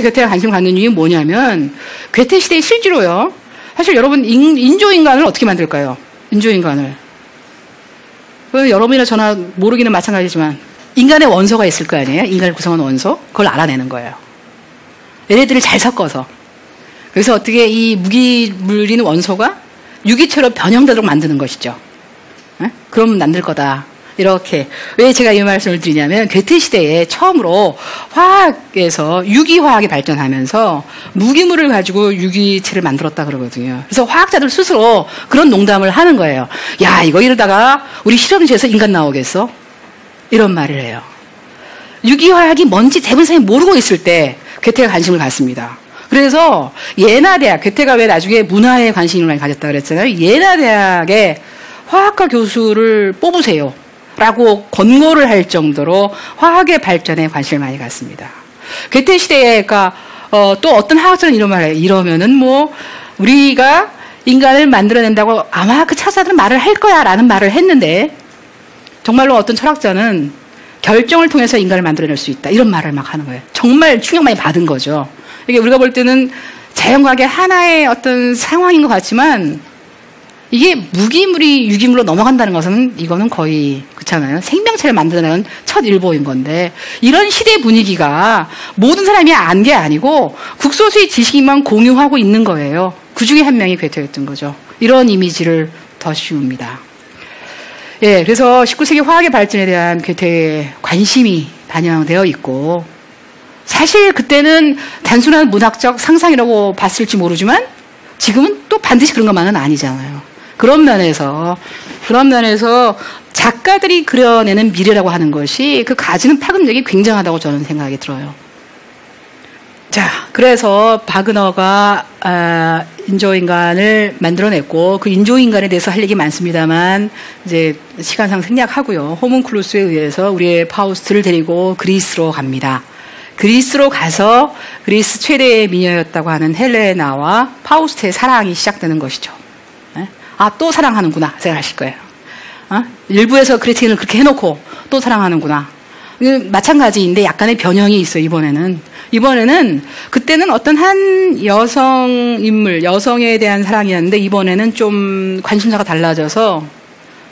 괴테가 관심을 갖는 이유는 뭐냐면 괴테 시대의 실제로요. 사실 여러분 인조인간을 어떻게 만들까요? 인조인간을. 여러분이나 저나 모르기는 마찬가지지만 인간의 원소가 있을 거 아니에요? 인간을 구성하는 원소? 그걸 알아내는 거예요. 얘네들을 잘 섞어서. 그래서 어떻게 이 무기물인 원소가 유기체로 변형되도록 만드는 것이죠. 에? 그럼 만들 거다. 이렇게. 왜 제가 이 말씀을 드리냐면 괴테 시대에 처음으로 화학에서 유기화학이 발전하면서 무기물을 가지고 유기체를 만들었다 그러거든요. 그래서 화학자들 스스로 그런 농담을 하는 거예요. 야, 이거 이러다가 우리 실험실에서 인간 나오겠어? 이런 말을 해요. 유기화학이 뭔지 대부분 사람이 모르고 있을 때 괴테가 관심을 갖습니다. 그래서 예나 대학, 괴테가 왜 나중에 문화에 관심을 많이 가졌다 그랬잖아요. 예나 대학의 화학과 교수를 뽑으세요. 라고 권고를 할 정도로 화학의 발전에 관심을 많이 갖습니다. 괴테 시대가 또 어떤 화학자는 이런 말을 해요. 이러면은 뭐 우리가 인간을 만들어낸다고 아마 그 철학자들은 말을 할 거야 라는 말을 했는데 정말로 어떤 철학자는 결정을 통해서 인간을 만들어낼 수 있다. 이런 말을 막 하는 거예요. 정말 충격 많이 받은 거죠. 이게 우리가 볼 때는 자연과학의 하나의 어떤 상황인 것 같지만 이게 무기물이 유기물로 넘어간다는 것은 이거는 거의 그렇잖아요. 생명체를 만들어내는 첫 일보인 건데 이런 시대 분위기가 모든 사람이 안 게 아니고 국소수의 지식인만 공유하고 있는 거예요. 그 중에 한 명이 괴테였던 거죠. 이런 이미지를 더 씌웁니다. 예, 그래서 19세기 화학의 발전에 대한 괴테의 관심이 반영되어 있고 사실 그때는 단순한 문학적 상상이라고 봤을지 모르지만 지금은 또 반드시 그런 것만은 아니잖아요. 그런 면에서 작가들이 그려내는 미래라고 하는 것이 그 가지는 파급력이 굉장하다고 저는 생각이 들어요. 자, 그래서 바그너가 인조인간을 만들어냈고 그 인조인간에 대해서 할 얘기 많습니다만 이제 시간상 생략하고요. 호문클루스에 의해서 우리의 파우스트를 데리고 그리스로 갑니다. 그리스로 가서 그리스 최대의 미녀였다고 하는 헬레나와 파우스트의 사랑이 시작되는 것이죠. 아, 또 사랑하는구나 생각하실 거예요. 일부에서 그레팅을 그렇게 해놓고 또 사랑하는구나. 마찬가지인데 약간의 변형이 있어요. 이번에는 그때는 어떤 한 여성 인물, 여성에 대한 사랑이었는데 이번에는 좀 관심사가 달라져서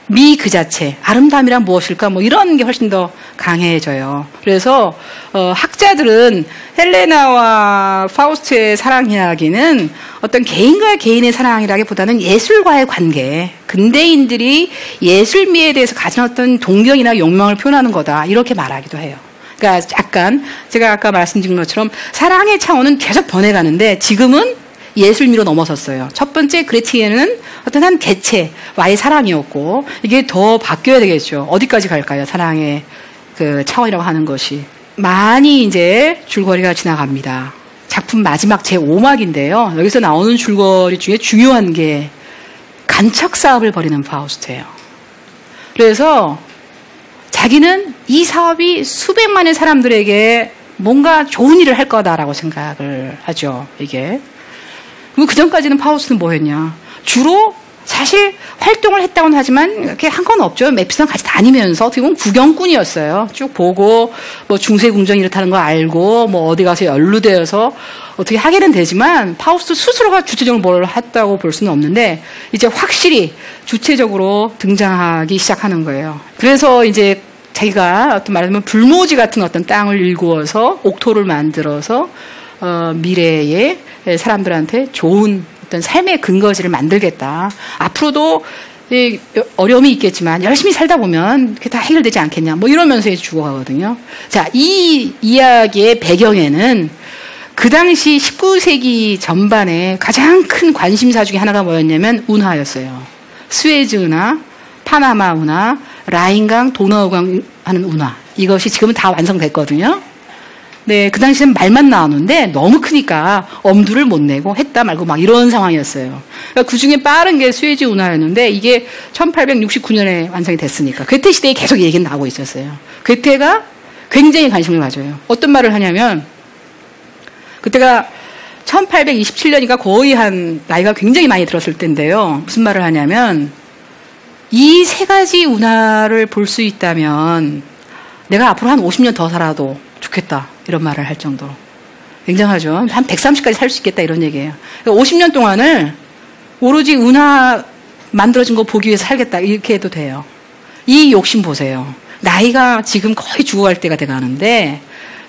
미 그 자체, 아름다움이란 무엇일까? 뭐 이런 게 훨씬 더 강해져요. 그래서 학자들은 헬레나와 파우스트의 사랑 이야기는 어떤 개인과 개인의 사랑이라기보다는 예술과의 관계, 근대인들이 예술미에 대해서 가진 어떤 동경이나 욕망을 표현하는 거다. 이렇게 말하기도 해요. 그러니까 약간 제가 아까 말씀드린 것처럼 사랑의 차원은 계속 변해가는데 지금은 예술미로 넘어섰어요. 첫 번째 그레팅에는 어떤 한 개체와의 사랑이었고 이게 더 바뀌어야 되겠죠. 어디까지 갈까요? 사랑의 그 차원이라고 하는 것이. 많이 이제 줄거리가 지나갑니다. 작품 마지막 제5막인데요. 여기서 나오는 줄거리 중에 중요한 게 간척 사업을 벌이는 파우스트예요. 그래서 자기는 이 사업이 수백만의 사람들에게 뭔가 좋은 일을 할 거다라고 생각을 하죠. 이게. 그럼 그 전까지는 파우스트는 뭐 했냐? 주로 사실 활동을 했다고는 하지만 이렇게 한 건 없죠. 맵피스랑 같이 다니면서 어떻게 보면 구경꾼이었어요. 쭉 보고 뭐 중세궁정이 이렇다는 거 알고 뭐 어디 가서 연루되어서 어떻게 하게는 되지만 파우스트 스스로가 주체적으로 뭘 했다고 볼 수는 없는데 이제 확실히 주체적으로 등장하기 시작하는 거예요. 그래서 이제 자기가 어떤 말하자면 불모지 같은 어떤 땅을 일구어서 옥토를 만들어서 미래에 사람들한테 좋은 어떤 삶의 근거지를 만들겠다. 앞으로도 어려움이 있겠지만 열심히 살다 보면 그게 다 해결되지 않겠냐. 뭐 이러면서 이제 죽어가거든요. 자, 이 이야기의 배경에는 그 당시 19세기 전반에 가장 큰 관심사 중에 하나가 뭐였냐면 운하였어요. 스웨즈 운하, 파나마 운하, 라인강, 도나우강 하는 운하. 이것이 지금은 다 완성됐거든요. 네, 그 당시에는 말만 나오는데 너무 크니까 엄두를 못 내고 했다 말고 막 이런 상황이었어요. 그러니까 그 중에 빠른 게 스웨즈 운하였는데 이게 1869년에 완성이 됐으니까 괴테 시대에 계속 얘기는 나오고 있었어요. 괴테가 굉장히 관심을 가져요. 어떤 말을 하냐면 그때가 1827년이니까 거의 한 나이가 굉장히 많이 들었을 때인데요. 무슨 말을 하냐면 이 세 가지 운하를 볼 수 있다면 내가 앞으로 한 50년 더 살아도 좋겠다. 이런 말을 할 정도로. 굉장하죠. 한 130까지 살 수 있겠다 이런 얘기예요. 그러니까 50년 동안을 오로지 은하 만들어진 거 보기 위해서 살겠다 이렇게 해도 돼요. 이 욕심 보세요. 나이가 지금 거의 죽어갈 때가 돼가는데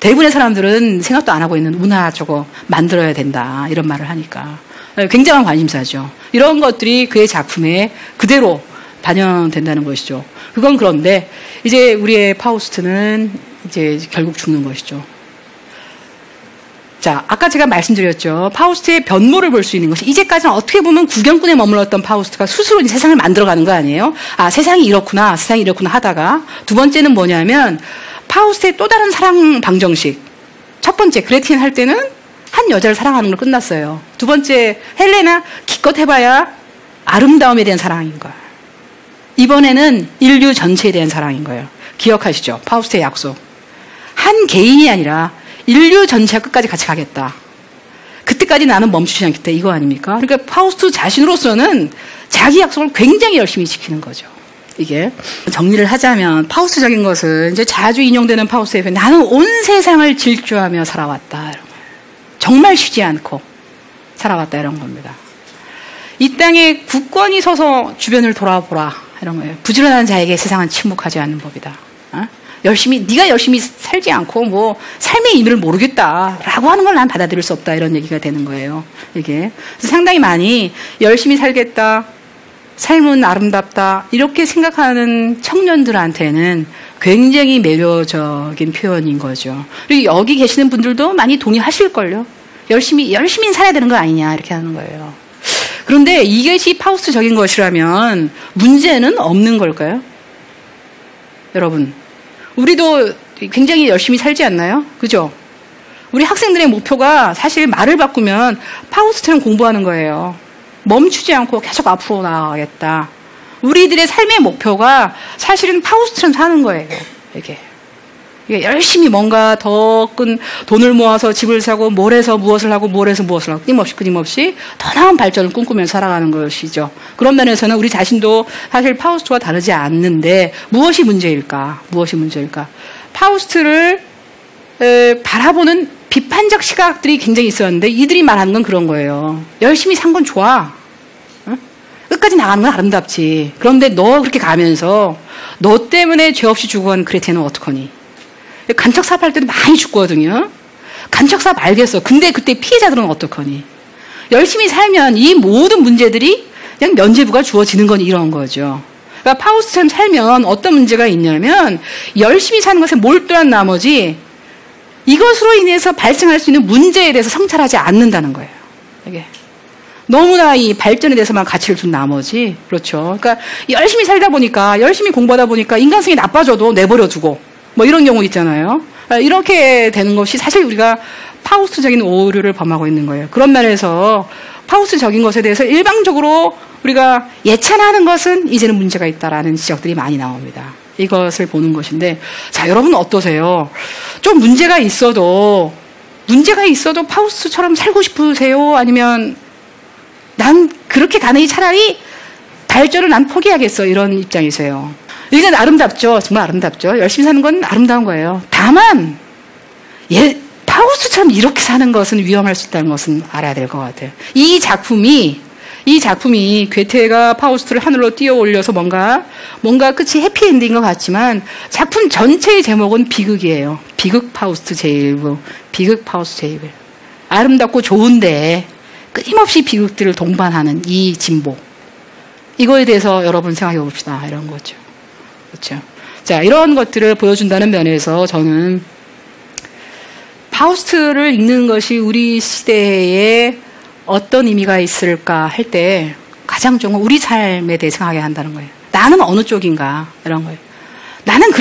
대부분의 사람들은 생각도 안 하고 있는 운하 저거 만들어야 된다 이런 말을 하니까 굉장한 관심사죠. 이런 것들이 그의 작품에 그대로 반영된다는 것이죠. 그건 그런데 이제 우리의 파우스트는 이제 결국 죽는 것이죠. 자, 아까 제가 말씀드렸죠. 파우스트의 변모를 볼 수 있는 것이 이제까지는 어떻게 보면 구경꾼에 머물렀던 파우스트가 스스로 이제 세상을 만들어가는 거 아니에요? 아, 세상이 이렇구나, 세상이 이렇구나 하다가 두 번째는 뭐냐면 파우스트의 또 다른 사랑 방정식. 첫 번째 그레틴 할 때는 한 여자를 사랑하는 걸로 끝났어요. 두 번째 헬레나 기껏 해봐야 아름다움에 대한 사랑인 거예요. 이번에는 인류 전체에 대한 사랑인 거예요. 기억하시죠? 파우스트의 약속. 한 개인이 아니라 인류 전체가 끝까지 같이 가겠다. 그때까지 나는 멈추지 않겠다. 이거 아닙니까? 그러니까 파우스트 자신으로서는 자기 약속을 굉장히 열심히 지키는 거죠. 이게 정리를 하자면 파우스트적인 것은 이제 자주 인용되는 파우스트의 표현. 나는 온 세상을 질주하며 살아왔다. 이런 거예요. 정말 쉬지 않고 살아왔다. 이런 겁니다. 이 땅에 굳건히 서서 주변을 돌아보라. 이런 거예요. 부지런한 자에게 세상은 침묵하지 않는 법이다. 네가 열심히 살지 않고 뭐 삶의 의미를 모르겠다라고 하는 걸 난 받아들일 수 없다 이런 얘기가 되는 거예요. 이게 그래서 상당히 많이 열심히 살겠다, 삶은 아름답다 이렇게 생각하는 청년들한테는 굉장히 매료적인 표현인 거죠. 그리고 여기 계시는 분들도 많이 동의하실걸요. 열심히 살아야 되는 거 아니냐 이렇게 하는 거예요. 그런데 이것이 파우스트적인 것이라면 문제는 없는 걸까요? 여러분, 우리도 굉장히 열심히 살지 않나요? 그죠? 우리 학생들의 목표가 사실 말을 바꾸면 파우스트처럼 공부하는 거예요. 멈추지 않고 계속 앞으로 나아가겠다. 우리들의 삶의 목표가 사실은 파우스트처럼 사는 거예요. 이게 열심히 뭔가 더 큰 돈을 모아서 집을 사고 뭘 해서 무엇을 하고 끊임없이 더 나은 발전을 꿈꾸면서 살아가는 것이죠. 그런 면에서는 우리 자신도 사실 파우스트와 다르지 않는데 무엇이 문제일까? 파우스트를 바라보는 비판적 시각들이 굉장히 있었는데 이들이 말하는 건 그런 거예요. 열심히 산 건 좋아. 끝까지 나가는 건 아름답지. 그런데 너 그렇게 가면서 너 때문에 죄 없이 죽어간 그레텐은 어떡하니? 간척사업 할 때도 많이 죽거든요. 간척사업 알겠어. 근데 그때 피해자들은 어떡하니? 열심히 살면 이 모든 문제들이 그냥 면죄부가 주어지는 건 이런 거죠. 그러니까 파우스트처럼 살면 어떤 문제가 있냐면 열심히 사는 것에 몰두한 나머지 이것으로 인해서 발생할 수 있는 문제에 대해서 성찰하지 않는다는 거예요. 이게 너무나 이 발전에 대해서만 가치를 둔 나머지 그렇죠. 그러니까 열심히 살다 보니까 열심히 공부하다 보니까 인간성이 나빠져도 내버려두고 뭐 이런 경우 있잖아요. 이렇게 되는 것이 사실 우리가 파우스트적인 오류를 범하고 있는 거예요. 그런 면에서 파우스트적인 것에 대해서 일방적으로 우리가 예찬하는 것은 이제는 문제가 있다라는 지적들이 많이 나옵니다. 이것을 보는 것인데, 자, 여러분 어떠세요? 좀 문제가 있어도 파우스트처럼 살고 싶으세요? 아니면 난 그렇게 가느니 차라리 발전을 난 포기하겠어 이런 입장이세요? 이건 아름답죠. 정말 아름답죠. 열심히 사는 건 아름다운 거예요. 다만 파우스트처럼 이렇게 사는 것은 위험할 수 있다는 것은 알아야 될 것 같아요. 이 작품이 괴테가 파우스트를 하늘로 띄어 올려서 뭔가 끝이 해피엔딩인 것 같지만 작품 전체의 제목은 비극이에요. 비극 파우스트 제1부. 아름답고 좋은데 끊임없이 비극들을 동반하는 이 진보. 이거에 대해서 여러분 생각해 봅시다. 이런 거죠. 그렇죠. 자, 이런 것들을 보여준다는 면에서 저는 파우스트를 읽는 것이 우리 시대에 어떤 의미가 있을까 할 때 가장 좋은 건 우리 삶에 대해 생각하게 한다는 거예요. 나는 어느 쪽인가 이런 거예요. 나는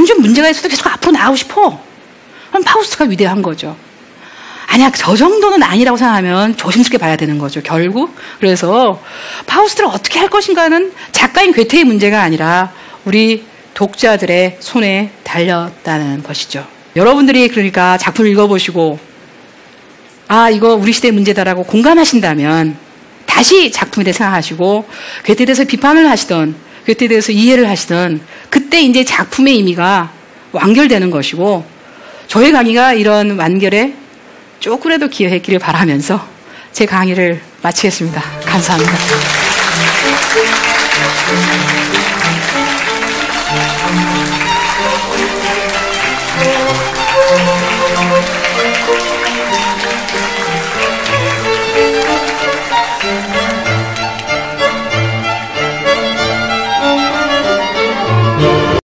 좀 문제가 있어도 계속 앞으로 나가고 싶어. 그럼 파우스트가 위대한 거죠. 아니야, 저 정도는 아니라고 생각하면 조심스럽게 봐야 되는 거죠, 결국. 그래서 파우스트를 어떻게 할 것인가는 작가인 괴테의 문제가 아니라 우리 독자들의 손에 달렸다는 것이죠. 여러분들이 그러니까 작품을 읽어보시고 이거 우리 시대의 문제다라고 공감하신다면 다시 작품에 대해 생각하시고 괴테에 대해서 비판을 하시던 괴테에 대해서 이해를 하시던 그때 이제 작품의 의미가 완결되는 것이고 저의 강의가 이런 완결의 조금이라도 기여했기를 바라면서 제 강의를 마치겠습니다. 감사합니다.